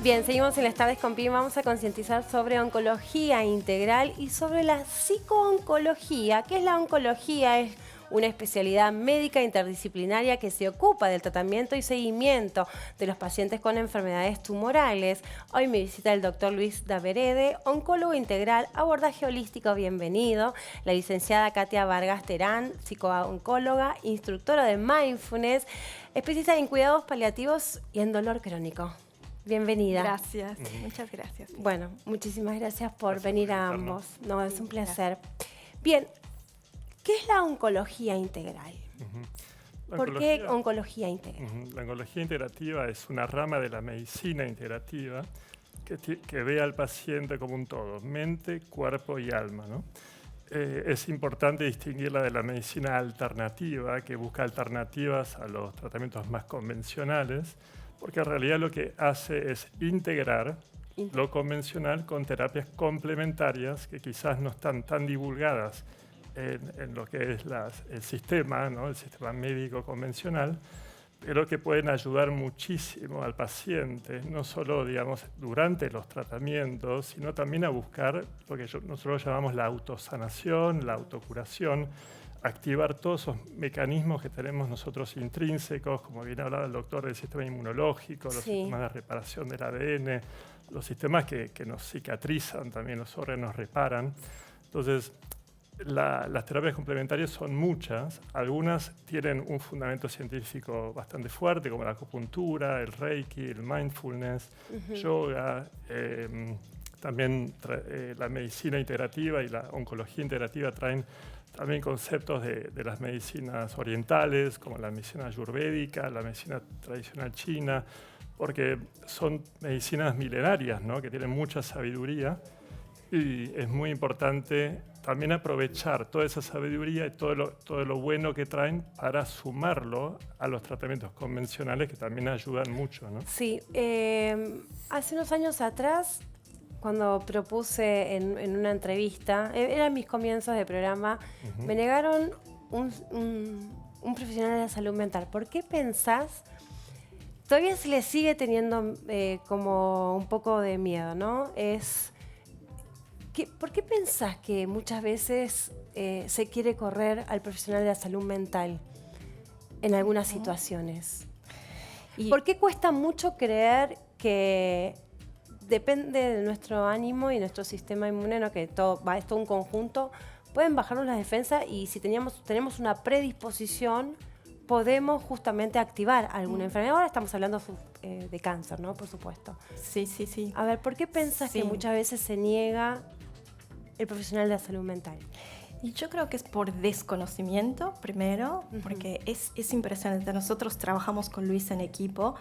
Bien, seguimos en las tardes con Pi. Vamos a concientizar sobre oncología integral y sobre la psicooncología. ¿Qué es la oncología? Es una especialidad médica interdisciplinaria que se ocupa del tratamiento y seguimiento de los pacientes con enfermedades tumorales. Hoy me visita el doctor Luis Daverede, oncólogo integral, abordaje holístico, bienvenido. La licenciada Katia Vargas Terán, psicooncóloga, instructora de mindfulness, especialista en cuidados paliativos y en dolor crónico. Bienvenida. Gracias, muchas gracias. Bueno, muchísimas gracias por venir a ambos. No, es un placer. Bien, ¿qué es la oncología integral? ¿Por qué oncología integral? La oncología integrativa es una rama de la medicina integrativa que ve al paciente como un todo, mente, cuerpo y alma, ¿no? Es importante distinguirla de la medicina alternativa, que busca alternativas a los tratamientos más convencionales, porque en realidad lo que hace es integrar lo convencional con terapias complementarias que quizás no están tan divulgadas en lo que es el sistema, ¿no? El sistema médico convencional, pero que pueden ayudar muchísimo al paciente, no solo, digamos, durante los tratamientos, sino también a buscar lo que nosotros llamamos la autosanación, la autocuración, activar todos esos mecanismos que tenemos nosotros intrínsecos, como bien hablaba el doctor, del sistema inmunológico, los sistemas de reparación del ADN, los sistemas que nos cicatrizan, también los órganos reparan. Entonces, las terapias complementarias son muchas, algunas tienen un fundamento científico bastante fuerte, como la acupuntura, el reiki, el mindfulness, yoga, también la medicina integrativa y la oncología integrativa traen también conceptos de las medicinas orientales, como la medicina ayurvédica, la medicina tradicional china, porque son medicinas milenarias, ¿no? Que tienen mucha sabiduría, y es muy importante también aprovechar toda esa sabiduría y todo lo bueno que traen para sumarlo a los tratamientos convencionales, que también ayudan mucho, ¿no? Sí, hace unos años atrás, cuando propuse en una entrevista, eran mis comienzos de programa, me negaron un profesional de la salud mental. ¿Por qué pensás? Todavía se le sigue teniendo como un poco de miedo, ¿no? ¿Por qué pensás que muchas veces se quiere correr al profesional de la salud mental en algunas situaciones? ¿Por qué cuesta mucho creer que depende de nuestro ánimo y nuestro sistema inmune, ¿no? Que es todo un conjunto, pueden bajarnos las defensas y si tenemos una predisposición, podemos justamente activar alguna enfermedad? Ahora estamos hablando de cáncer, ¿no? Por supuesto. Sí. A ver, ¿por qué pensás que muchas veces se niega el profesional de la salud mental? Y yo creo que es por desconocimiento, primero, porque es impresionante. Nosotros trabajamos con Luis en equipo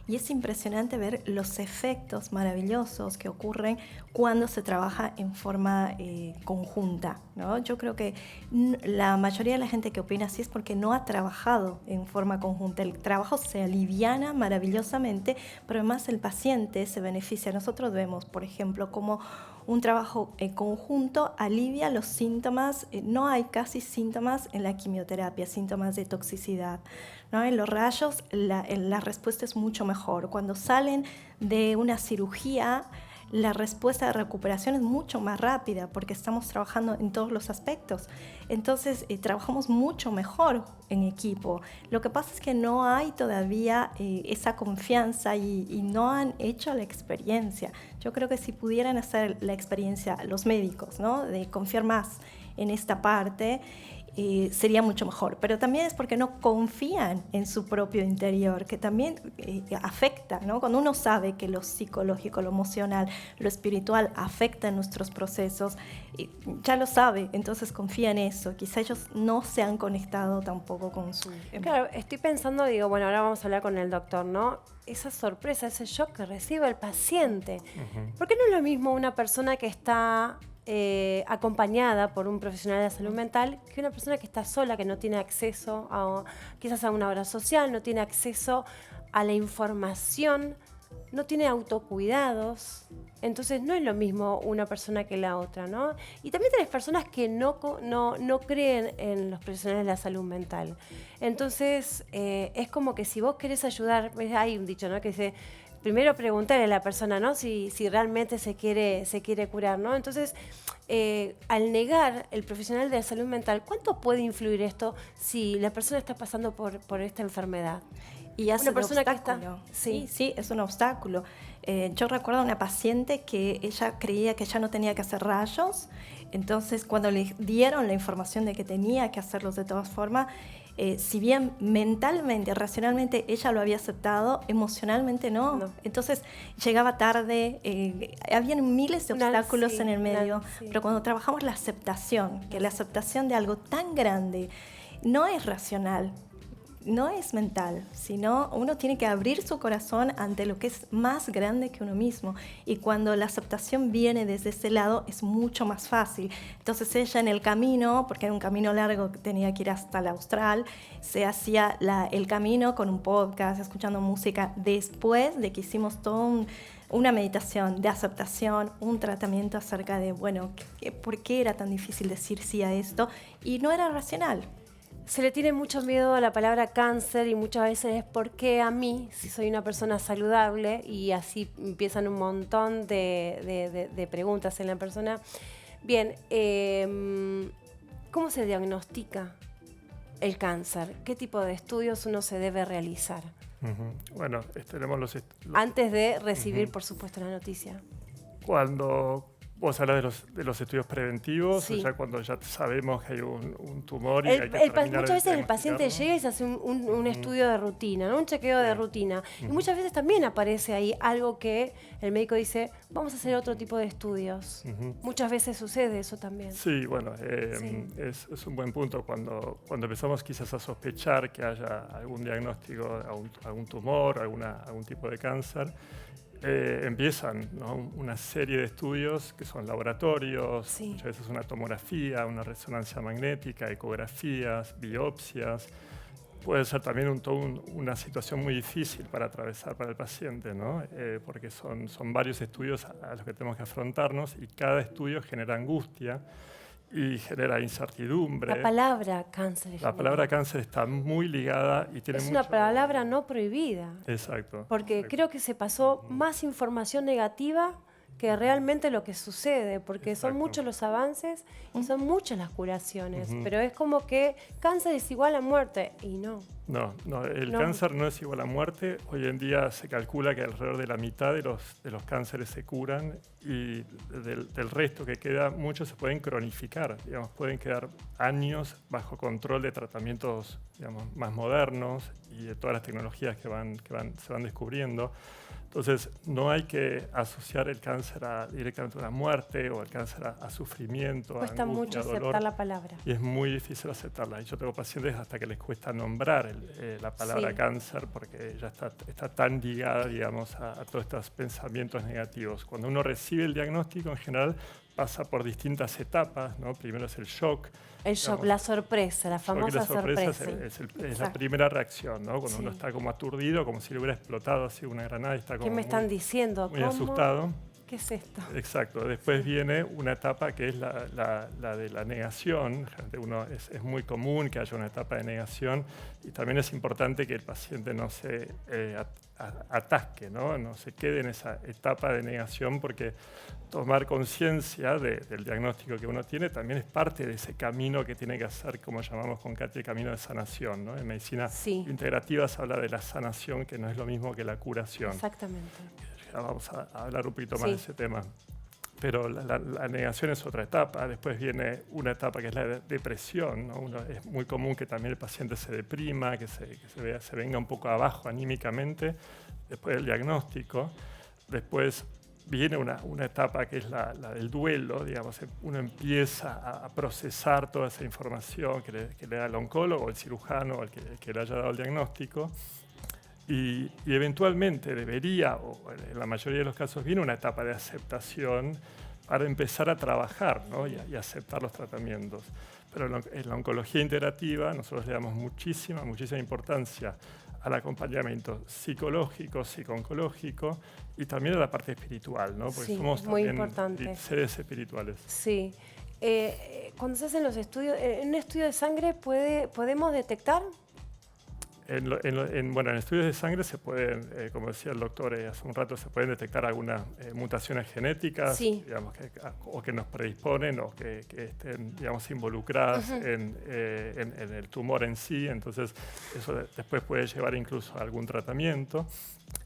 y es impresionante ver los efectos maravillosos que ocurren cuando se trabaja en forma conjunta, ¿no? Yo creo que la mayoría de la gente que opina así es porque no ha trabajado en forma conjunta. El trabajo se aliviana maravillosamente, pero además el paciente se beneficia. Nosotros vemos, por ejemplo, cómo un trabajo conjunto alivia los síntomas. No hay casi síntomas en la quimioterapia, síntomas de toxicidad, ¿no? En los rayos la respuesta es mucho mejor. Cuando salen de una cirugía, la respuesta de recuperación es mucho más rápida porque estamos trabajando en todos los aspectos. Entonces, trabajamos mucho mejor en equipo. Lo que pasa es que no hay todavía esa confianza y no han hecho la experiencia. Yo creo que si pudieran hacer la experiencia los médicos, ¿no? De confiar más en esta parte, sería mucho mejor, pero también es porque no confían en su propio interior, que también afecta, ¿no? Cuando uno sabe que lo psicológico, lo emocional, lo espiritual afecta en nuestros procesos, ya lo sabe, entonces confía en eso. Quizá ellos no se han conectado tampoco con su... Claro, estoy pensando, digo, bueno, ahora vamos a hablar con el doctor, ¿no? Esa sorpresa, ese shock que recibe el paciente. ¿Por qué no es lo mismo una persona que está acompañada por un profesional de la salud mental que una persona que está sola, que no tiene acceso quizás a una obra social, no tiene acceso a la información, no tiene autocuidados? Entonces no es lo mismo una persona que la otra, ¿no? Y también tenés personas que no creen en los profesionales de la salud mental. Entonces es como que si vos querés ayudar, hay un dicho, ¿no? Que dice, primero preguntarle a la persona, ¿no? Si realmente se quiere curar, ¿no? Entonces, al negar el profesional de la salud mental, ¿cuánto puede influir esto si la persona está pasando por esta enfermedad? Y hace una persona un obstáculo. Sí, es un obstáculo. Yo recuerdo a una paciente que ella creía que ya no tenía que hacer rayos, entonces cuando le dieron la información de que tenía que hacerlos de todas formas, si bien mentalmente, racionalmente ella lo había aceptado, emocionalmente no. Entonces llegaba tarde, habían miles de obstáculos en el medio, pero cuando trabajamos la aceptación, que la aceptación de algo tan grande no es racional, no es mental, sino uno tiene que abrir su corazón ante lo que es más grande que uno mismo. Y cuando la aceptación viene desde ese lado es mucho más fácil. Entonces ella en el camino, porque era un camino largo que tenía que ir hasta la Austral, se hacía el camino con un podcast, escuchando música, después de que hicimos todo una meditación de aceptación, un tratamiento acerca de, bueno, ¿por qué era tan difícil decir sí a esto? Y no era racional. Se le tiene mucho miedo a la palabra cáncer y muchas veces es ¿por qué a mí si soy una persona saludable? Y así empiezan un montón de preguntas en la persona. Bien, ¿cómo se diagnostica el cáncer? ¿Qué tipo de estudios uno se debe realizar? Bueno, tenemos antes de recibir, por supuesto, la noticia. Cuando vos hablas de los estudios preventivos, sí. O ya cuando ya sabemos que hay un tumor y hay que muchas veces el paciente llega y se hace un estudio de rutina, ¿no? Un chequeo de rutina. Y muchas veces también aparece ahí algo que el médico dice, vamos a hacer otro tipo de estudios. Muchas veces sucede eso también. Sí, bueno, es un buen punto. Cuando empezamos quizás a sospechar que haya algún diagnóstico, algún tumor, algún tipo de cáncer, empiezan, ¿no?, una serie de estudios que son laboratorios, muchas veces una tomografía, una resonancia magnética, ecografías, biopsias. Puede ser también una situación muy difícil para atravesar para el paciente, ¿no? Porque son varios estudios a los que tenemos que afrontarnos y cada estudio genera angustia y genera incertidumbre. La palabra cáncer. La palabra cáncer está muy ligada y tiene una palabra no prohibida. Exacto. Porque creo que se pasó más información negativa que realmente lo que sucede, porque son muchos los avances y son muchas las curaciones, pero es como que cáncer es igual a muerte, y no. No, el cáncer no es igual a muerte. Hoy en día se calcula que alrededor de la mitad de los cánceres se curan y del resto que queda, muchos se pueden cronificar, digamos, pueden quedar años bajo control de tratamientos, digamos, más modernos y de todas las tecnologías que se van descubriendo. Entonces, no hay que asociar el cáncer directamente a una muerte o el cáncer a sufrimiento, cuesta a angustia, mucho dolor. Aceptar la palabra. Y es muy difícil aceptarla. Y yo tengo pacientes hasta que les cuesta nombrar la palabra cáncer porque ya está tan ligada, digamos, a todos estos pensamientos negativos. Cuando uno recibe el diagnóstico, en general, pasa por distintas etapas, ¿no? Primero es el shock. El shock, la sorpresa, la famosa sorpresa. Es la primera reacción, ¿no? Cuando uno está como aturdido, como si le hubiera explotado así una granada y está como ¿qué me están diciendo? Muy asustado. ¿Qué es esto? Exacto. Después viene una etapa que es la de la negación. Es muy común que haya una etapa de negación y también es importante que el paciente no se atasque, no se quede en esa etapa de negación, porque tomar conciencia del diagnóstico que uno tiene también es parte de ese camino que tiene que hacer, como llamamos con Katy, el camino de sanación, ¿no? En medicina integrativa se habla de la sanación, que no es lo mismo que la curación. Exactamente. Ya vamos a hablar un poquito más de ese tema. Pero la negación es otra etapa. Después viene una etapa que es la depresión, ¿no? Es muy común que también el paciente se deprima, que se venga un poco abajo anímicamente después del diagnóstico. Después viene una etapa que es la del duelo, digamos. Uno empieza a procesar toda esa información que le da el oncólogo, el cirujano, el que le haya dado el diagnóstico. Y eventualmente debería, o en la mayoría de los casos, viene una etapa de aceptación para empezar a trabajar, ¿no? y aceptar los tratamientos. Pero en la oncología integrativa nosotros le damos muchísima importancia al acompañamiento psicológico, psico-oncológico y también a la parte espiritual, ¿no? Porque somos también seres espirituales. Sí. Cuando se hacen los estudios, ¿en un estudio de sangre podemos detectar? Bueno, en estudios de sangre se pueden, como decía el doctor hace un rato, se pueden detectar algunas mutaciones genéticas, Sí. digamos, o que nos predisponen o que estén, digamos, involucradas en el tumor en sí. Entonces, eso después puede llevar incluso a algún tratamiento.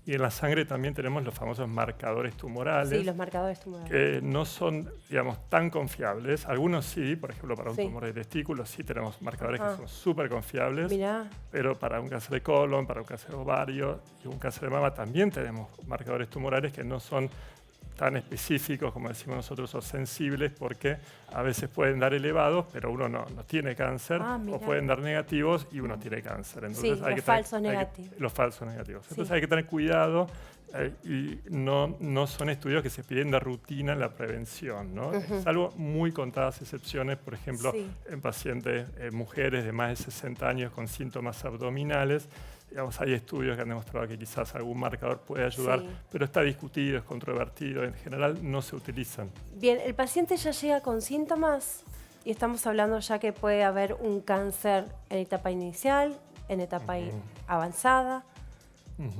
Y en la sangre también tenemos los famosos marcadores tumorales. Sí, los marcadores tumorales. Que no son, digamos, tan confiables. Algunos sí, por ejemplo, para un tumor de testículo sí tenemos marcadores que son súper confiables. Mirá. Pero para un cáncer de colon, para un cáncer de ovario y un cáncer de mama también tenemos marcadores tumorales que no son tan específicos, como decimos nosotros, o sensibles, porque a veces pueden dar elevados, pero uno no tiene cáncer, o pueden dar negativos y uno tiene cáncer. Entonces, sí, los falsos negativos. Los falsos negativos. Sí. Entonces hay que tener cuidado y no son estudios que se piden de rutina en la prevención, ¿no? Salvo muy contadas excepciones, por ejemplo, en pacientes, mujeres de más de 60 años con síntomas abdominales. Digamos, hay estudios que han demostrado que quizás algún marcador puede ayudar, pero está discutido, es controvertido, en general no se utilizan. Bien, el paciente ya llega con síntomas y estamos hablando ya que puede haber un cáncer en etapa inicial, en etapa avanzada,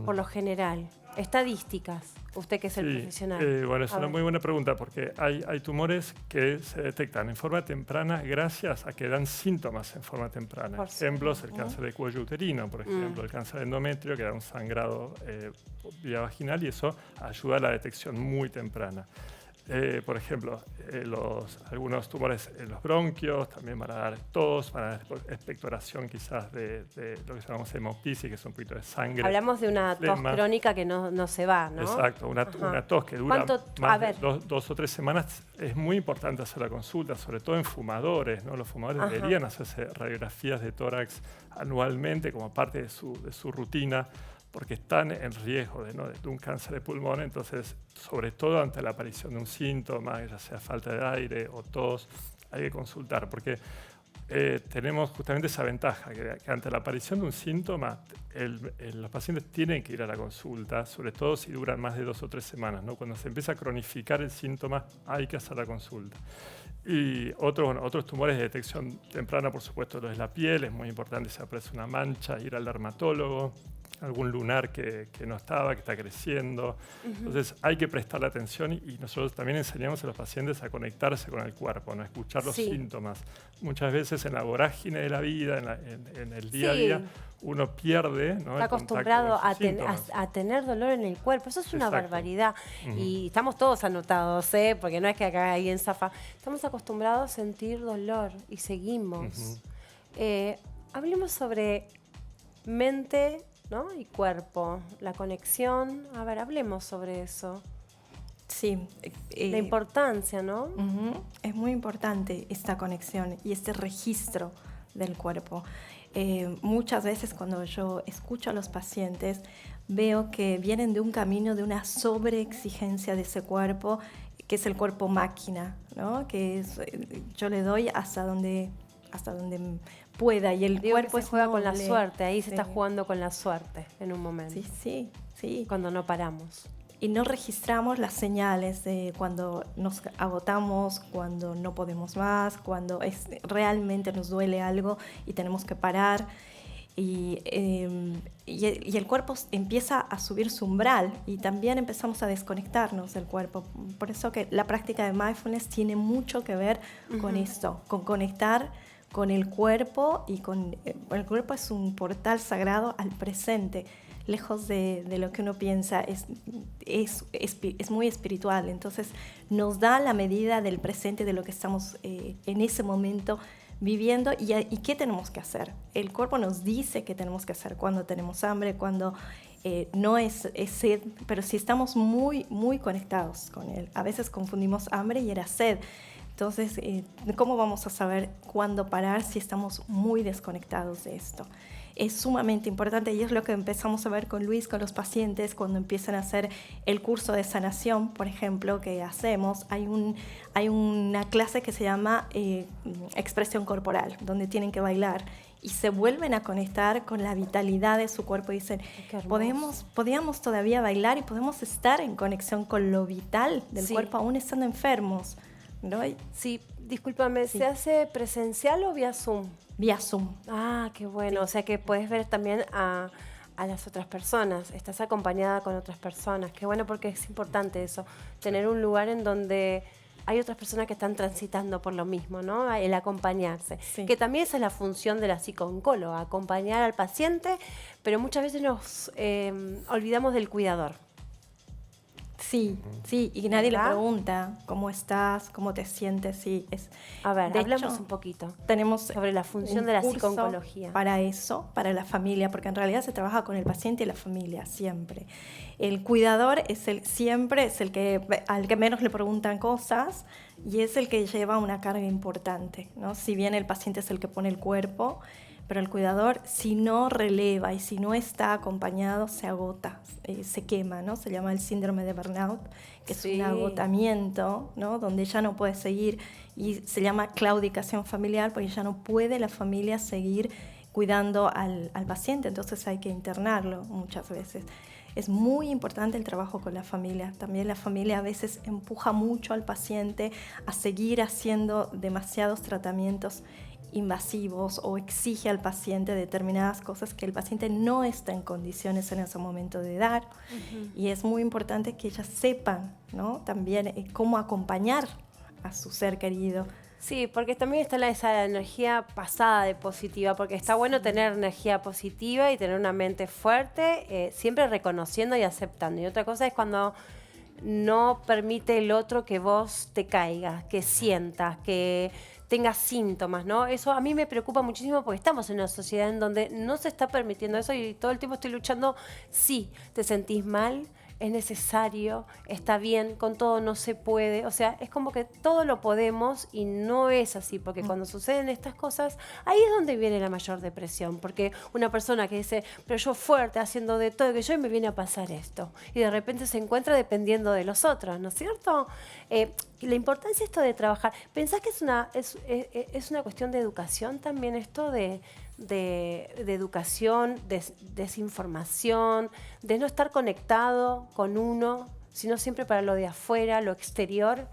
por lo general. Estadísticas, usted que es el profesional. Bueno, es una muy buena pregunta porque hay tumores que se detectan en forma temprana gracias a que dan síntomas en forma temprana. Ejemplos, el cáncer de cuello uterino, por ejemplo, el cáncer de endometrio que da un sangrado vía vaginal y eso ayuda a la detección muy temprana. Por ejemplo, algunos tumores en los bronquios también van a dar tos, van a dar expectoración quizás de lo que llamamos hemoptisis, que es un poquito de sangre. Hablamos de una tos crónica que no se va, ¿no? Exacto, una tos que dura más de 2 o 3 semanas. Es muy importante hacer la consulta, sobre todo en fumadores, ¿no? Los fumadores deberían hacerse radiografías de tórax anualmente como parte de su rutina, porque están en riesgo de un cáncer de pulmón. Entonces, sobre todo ante la aparición de un síntoma, ya sea falta de aire o tos, hay que consultar, porque tenemos justamente esa ventaja, que ante la aparición de un síntoma, los pacientes tienen que ir a la consulta, sobre todo si duran más de 2 o 3 semanas, ¿no? Cuando se empieza a cronificar el síntoma, hay que hacer la consulta. Y otros tumores de detección temprana, por supuesto, los de la piel, es muy importante si aparece una mancha, ir al dermatólogo, algún lunar que no estaba, que está creciendo. Entonces hay que prestarle atención y nosotros también enseñamos a los pacientes a conectarse con el cuerpo, ¿no? A escuchar los síntomas. Muchas veces en la vorágine de la vida, en el día a día, uno pierde, ¿no? Está acostumbrado a tener dolor en el cuerpo. Eso es una barbaridad. Y estamos todos anotados, porque no es que acá alguien zafa. Estamos acostumbrados a sentir dolor y seguimos. Hablemos sobre mente, ¿no? Y cuerpo, la conexión. A ver, hablemos sobre eso. Sí. La importancia, ¿no? Es muy importante esta conexión y este registro del cuerpo. Muchas veces cuando yo escucho a los pacientes, veo que vienen de un camino de una sobreexigencia de ese cuerpo, que es el cuerpo máquina, ¿no? Que es, yo le doy hasta donde pueda, y el cuerpo se juega con la suerte, ahí se está jugando con la suerte en un momento. Sí. Cuando no paramos. Y no registramos las señales de cuando nos agotamos, cuando no podemos más, cuando realmente nos duele algo y tenemos que parar. Y el cuerpo empieza a subir su umbral y también empezamos a desconectarnos del cuerpo. Por eso que la práctica de mindfulness tiene mucho que ver con esto, con conectar con el cuerpo, y el cuerpo es un portal sagrado al presente, lejos de lo que uno piensa, es muy espiritual. Entonces nos da la medida del presente, de lo que estamos en ese momento viviendo y qué tenemos que hacer. El cuerpo nos dice qué tenemos que hacer cuando tenemos hambre, cuando no es sed, pero si estamos muy, muy conectados con él. A veces confundimos hambre y era sed. Entonces, ¿cómo vamos a saber cuándo parar si estamos muy desconectados de esto? Es sumamente importante, y es lo que empezamos a ver con Luis, con los pacientes, cuando empiezan a hacer el curso de sanación, por ejemplo, que hacemos. Hay una clase que se llama expresión corporal, donde tienen que bailar y se vuelven a conectar con la vitalidad de su cuerpo y dicen, podíamos todavía bailar y podemos estar en conexión con lo vital del cuerpo aún estando enfermos. ¿no? Sí, discúlpame, Sí. ¿se hace presencial o vía Zoom? Vía Zoom. Ah, qué bueno. O sea que puedes ver también a las otras personas. Estás acompañada con otras personas. Qué bueno porque es importante eso. Tener un lugar en donde hay otras personas que están transitando por lo mismo, ¿no? El acompañarse. Sí. Que también esa es la función de la psicooncóloga, acompañar al paciente, pero muchas veces nos olvidamos del cuidador. Sí, sí, y nadie le ¿Verdad? pregunta cómo estás, cómo te sientes, sí. A ver, De hablamos hecho, un poquito tenemos sobre la función un de la curso psicooncología. para eso, para la familia, porque en realidad se trabaja con el paciente y la familia siempre. El cuidador siempre es el que al que menos le preguntan cosas y es el que lleva una carga importante, ¿no? Si bien el paciente es el que pone el cuerpo, pero el cuidador, si no releva y si no está acompañado, se agota, se quema, ¿no? Se llama el síndrome de burnout, que Sí. es un agotamiento, ¿no? Donde ya no puede seguir, y se llama claudicación familiar, porque ya no puede la familia seguir cuidando al paciente, entonces hay que internarlo muchas veces. Es muy importante el trabajo con la familia. También la familia a veces empuja mucho al paciente a seguir haciendo demasiados tratamientos invasivos o exige al paciente determinadas cosas que el paciente no está en condiciones en ese momento de dar. Y es muy importante que ellas sepan, ¿no? También cómo acompañar a su ser querido. Sí, porque también está esa energía pasada de positiva, porque está bueno tener energía positiva y tener una mente fuerte, siempre reconociendo y aceptando. Y otra cosa es cuando no permite el otro que vos te caigas, que sientas, que tengas síntomas, ¿no? Eso a mí me preocupa muchísimo porque estamos en una sociedad en donde no se está permitiendo eso y todo el tiempo estoy luchando. Sí, te sentís mal, es necesario, está bien, con todo no se puede. O sea, es como que todo lo podemos y no es así, porque cuando suceden estas cosas, ahí es donde viene la mayor depresión, porque una persona que dice, pero yo fuerte, haciendo de todo, que yo y me viene a pasar esto, y de repente se encuentra dependiendo de los otros, ¿no es cierto? La importancia esto de trabajar, ¿pensás que es una cuestión de educación también esto de educación, desinformación, de no estar conectado con uno, sino siempre para lo de afuera, lo exterior,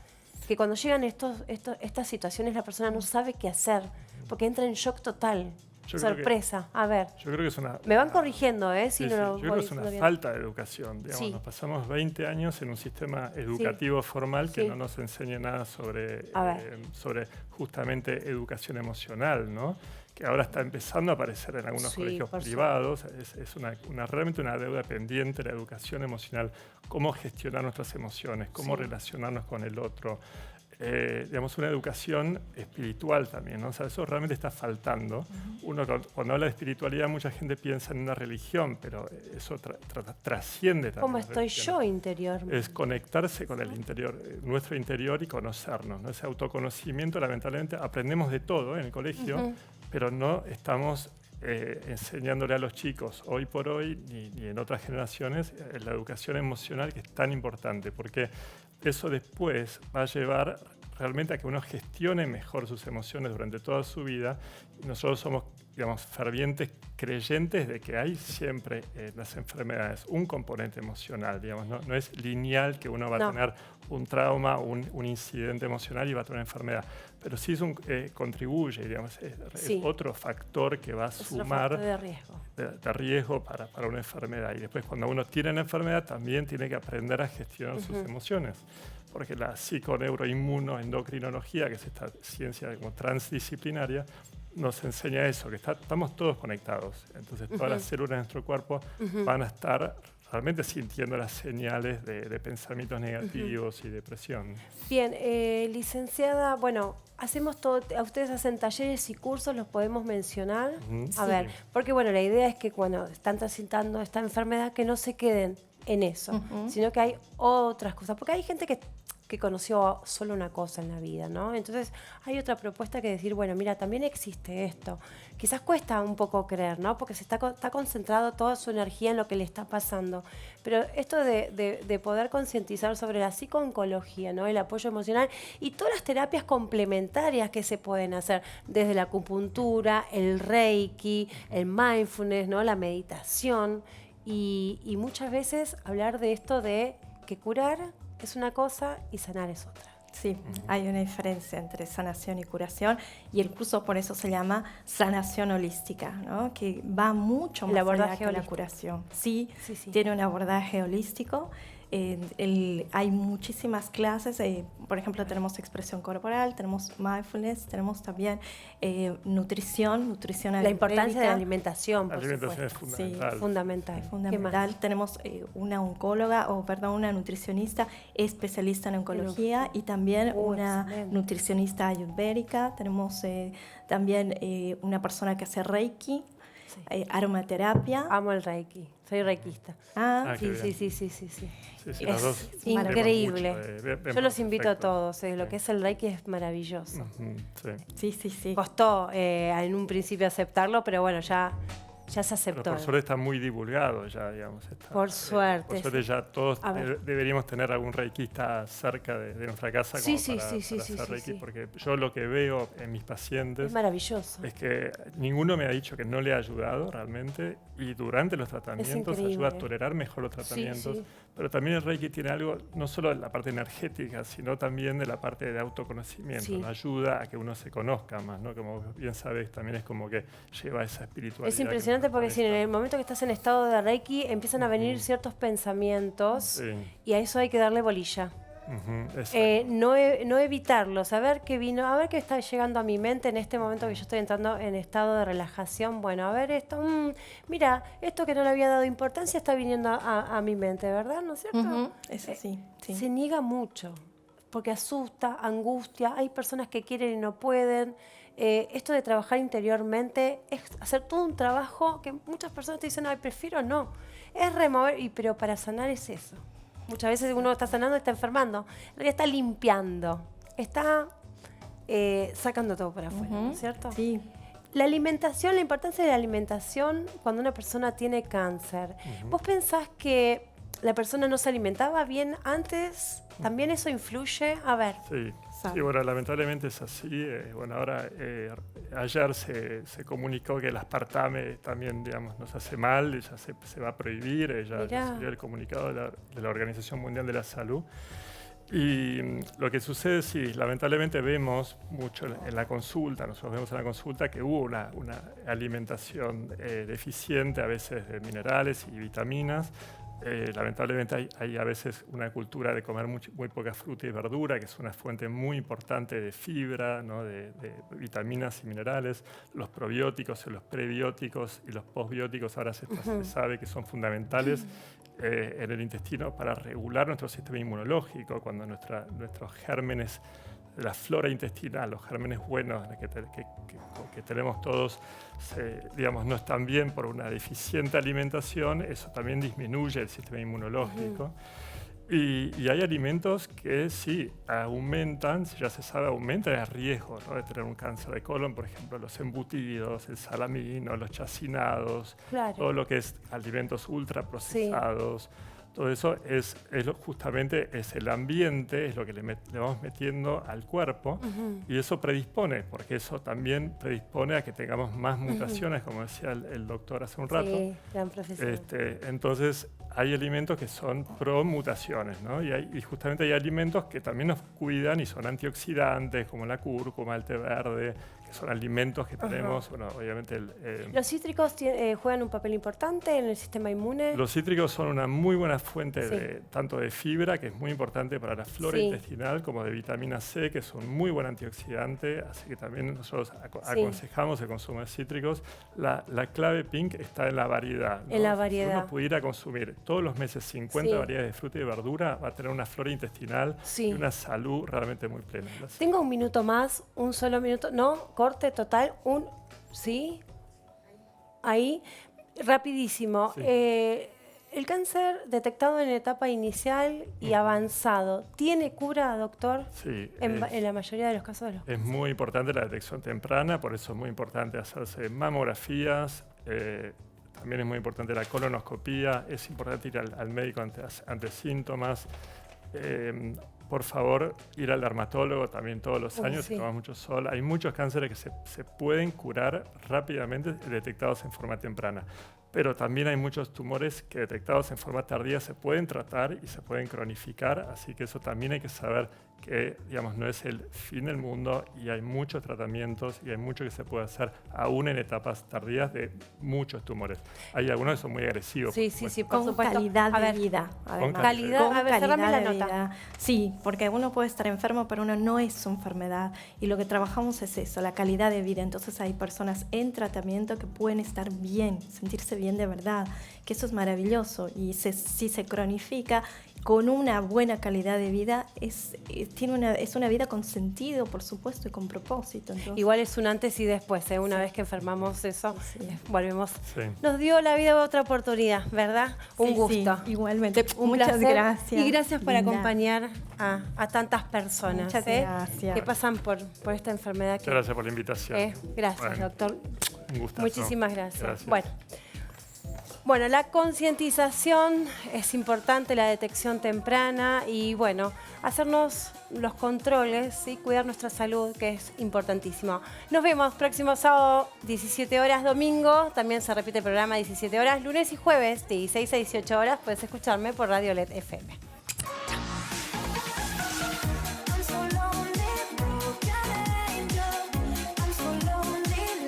que cuando llegan estas situaciones la persona no sabe qué hacer, porque entra en shock total, sorpresa. A ver, Yo creo que es una... me van corrigiendo, ¿eh? Si Sí, no sí, lo yo creo voy que es una diciendo bien. falta de educación. Digamos. Sí. Nos pasamos 20 años en un sistema educativo formal que Sí. no nos enseña nada sobre, A ver. sobre justamente educación emocional, ¿no? Que ahora está empezando a aparecer en algunos Sí, colegios por privados. Es realmente una deuda pendiente la educación emocional, cómo gestionar nuestras emociones, cómo Sí. relacionarnos con el otro. Digamos, una educación espiritual también, ¿no? O sea, eso realmente está faltando. Uno cuando habla de espiritualidad, mucha gente piensa en una religión, pero eso trasciende también. ¿Cómo las estoy religiones. yo interiormente? Es conectarse con el interior, nuestro interior y conocernos, ¿no? Ese autoconocimiento, lamentablemente, aprendemos de todo en el colegio, pero no estamos enseñándole a los chicos hoy por hoy ni en otras generaciones la educación emocional, que es tan importante, porque eso después va a llevar realmente a que uno gestione mejor sus emociones durante toda su vida. Y nosotros somos, digamos, fervientes creyentes de que hay siempre en las enfermedades un componente emocional, digamos, no es lineal que uno va a tener un trauma, un incidente emocional y va a tener una enfermedad, pero sí contribuye, digamos, es otro factor que va a sumar de riesgo, de riesgo para una enfermedad. Y después cuando uno tiene una enfermedad también tiene que aprender a gestionar sus emociones, porque la psiconeuroinmunoendocrinología, que es esta ciencia como transdisciplinaria, nos enseña eso, que estamos todos conectados. Entonces todas las células de nuestro cuerpo van a estar realmente sintiendo las señales de pensamientos negativos y depresión. Bien, licenciada, bueno, hacemos todo, ustedes hacen talleres y cursos, los podemos mencionar. A ver, porque bueno, la idea es que cuando están transitando esta enfermedad, que no se queden en eso, sino que hay otras cosas, porque hay gente que conoció solo una cosa en la vida, ¿no? Entonces hay otra propuesta que decir, bueno, mira, también existe esto. Quizás cuesta un poco creer, ¿no? Porque está concentrado toda su energía en lo que le está pasando. Pero esto de poder concientizar sobre la psicooncología, ¿no? El apoyo emocional y todas las terapias complementarias que se pueden hacer, desde la acupuntura, el reiki, el mindfulness, ¿no? La meditación y muchas veces hablar de esto de que curar es una cosa y sanar es otra. Sí, hay una diferencia entre sanación y curación y el curso por eso se llama sanación holística, ¿no? Que va mucho más allá que la curación. Sí, tiene un abordaje holístico. Hay muchísimas clases, por ejemplo tenemos expresión corporal, tenemos mindfulness, tenemos también nutrición la importancia de la alimentación, por supuesto. Es fundamental. Sí, fundamental. Fundamental. Tenemos una una nutricionista especialista en oncología y también una nutricionista ayurvédica. Tenemos también una persona que hace Reiki. Aromaterapia. Amo el Reiki, soy reikista. Sí. Es increíble. Yo los invito a todos, lo que es el Reiki es maravilloso. Sí. Costó en un principio aceptarlo, pero bueno, ya se aceptó. Pero por suerte está muy divulgado ya, digamos. Por suerte. Por suerte ya todos deberíamos tener algún reikista cerca de nuestra casa como para hacer reiki, porque yo lo que veo en mis pacientes es maravilloso. Es que ninguno me ha dicho que no le ha ayudado realmente y durante los tratamientos ayuda a tolerar mejor los tratamientos. Pero también el reiki tiene algo, no solo de la parte energética, sino también de la parte de autoconocimiento. ¿No? Ayuda a que uno se conozca más, ¿no? Como bien sabes, también es como que lleva esa espiritualidad. Es impresionante porque si en el momento que estás en estado de reiki empiezan a venir ciertos pensamientos y a eso hay que darle bolilla. No evitarlo, saber qué vino, a ver qué está llegando a mi mente en este momento que yo estoy entrando en estado de relajación. Bueno, a ver esto, mira, esto que no le había dado importancia está viniendo a mi mente, ¿verdad? ¿No es cierto? Es así. Se niega mucho, porque asusta, angustia, hay personas que quieren y no pueden. Esto de trabajar interiormente es hacer todo un trabajo que muchas personas te dicen, ay, prefiero no. Es remover, pero para sanar es eso. Muchas veces uno está sanando y está enfermando. En realidad está limpiando. Está sacando todo para afuera, ¿no es cierto? Sí. La alimentación, la importancia de la alimentación cuando una persona tiene cáncer. ¿Vos pensás que la persona no se alimentaba bien antes? ¿También eso influye? A ver. Sí, bueno, lamentablemente es así. Bueno, ahora, ayer se comunicó que el aspartame también, digamos, nos hace mal, ya se va a prohibir, ya salió el comunicado de la Organización Mundial de la Salud. Y lo que sucede, sí, lamentablemente vemos mucho en la consulta, nosotros vemos en la consulta que hubo una alimentación deficiente, a veces de minerales y vitaminas. Lamentablemente hay a veces una cultura de comer muy poca fruta y verdura, que es una fuente muy importante de fibra, ¿no? de vitaminas y minerales. Los probióticos y los prebióticos y los posbióticos ahora se sabe que son fundamentales en el intestino para regular nuestro sistema inmunológico, cuando nuestros gérmenes, la flora intestinal, los gérmenes buenos que tenemos todos, digamos, no están bien por una deficiente alimentación, eso también disminuye el sistema inmunológico. Y hay alimentos que sí aumentan, ya se sabe, aumentan el riesgo, ¿no? de tener un cáncer de colon, por ejemplo, los embutidos, el salamino, los chacinados, todo lo que es alimentos ultraprocesados. Todo eso justamente es el ambiente, es lo que le vamos metiendo al cuerpo y eso predispone, porque eso también predispone a que tengamos más mutaciones, como decía el doctor hace un rato. Sí, gran profesión. Entonces, hay alimentos que son pro mutaciones, ¿no? Y justamente hay alimentos que también nos cuidan y son antioxidantes, como la cúrcuma, el té verde, que son alimentos que tenemos, bueno, obviamente... ¿Los cítricos juegan un papel importante en el sistema inmune? Los cítricos son una muy buena fuente tanto de fibra, que es muy importante para la flora intestinal, como de vitamina C, que es un muy buen antioxidante, así que también nosotros aconsejamos el consumo de cítricos. La clave, Pink, está en la variedad, ¿no? En la variedad. Si uno pudiera consumir todos los meses 50 variedades de fruta y verdura, va a tener una flora intestinal y una salud realmente muy plena. Tengo un minuto más, un solo minuto, no, corte total, ahí, rapidísimo. El cáncer detectado en etapa inicial y avanzado, ¿tiene cura, doctor? Sí. En la mayoría de los casos. Es muy importante la detección temprana, por eso es muy importante hacerse mamografías. También es muy importante la colonoscopía, es importante ir al médico ante síntomas. Por favor, ir al dermatólogo también todos los años, si tomas mucho sol. Hay muchos cánceres que se pueden curar rápidamente detectados en forma temprana. Pero también hay muchos tumores que detectados en forma tardía se pueden tratar y se pueden cronificar, así que eso también hay que saber que, digamos, no es el fin del mundo y hay muchos tratamientos y hay mucho que se puede hacer aún en etapas tardías de muchos tumores. Hay algunos que son muy agresivos. Sí, por con supuesto. calidad A de ver, vida. Además. calidad, Con a ver, cerrame la calidad de nota. vida. Sí, porque uno puede estar enfermo, pero uno no es su enfermedad. Y lo que trabajamos es eso, la calidad de vida. Entonces hay personas en tratamiento que pueden estar bien, sentirse bien de verdad, que eso es maravilloso. Y si se cronifica con una buena calidad de vida, es una vida con sentido, por supuesto, y con propósito. Entonces, Igual es un antes y después, ¿eh? Una vez que enfermamos eso, volvemos. Sí. Nos dio la vida otra oportunidad, ¿verdad? Un sí, gusto. sí, igualmente. Un Muchas placer. gracias. Y gracias por Linda. acompañar a tantas personas Muchas gracias. que pasan por esta enfermedad. Muchas gracias por la invitación. Gracias, Bueno, doctor. un gustazo. Muchísimas gracias. Gracias. Bueno, la concientización es importante, la detección temprana y bueno, hacernos los controles y cuidar nuestra salud, que es importantísimo. Nos vemos próximo sábado, 17 horas, domingo. También se repite el programa 17 horas, lunes y jueves, de 16 a 18 horas. Puedes escucharme por Radio LED FM.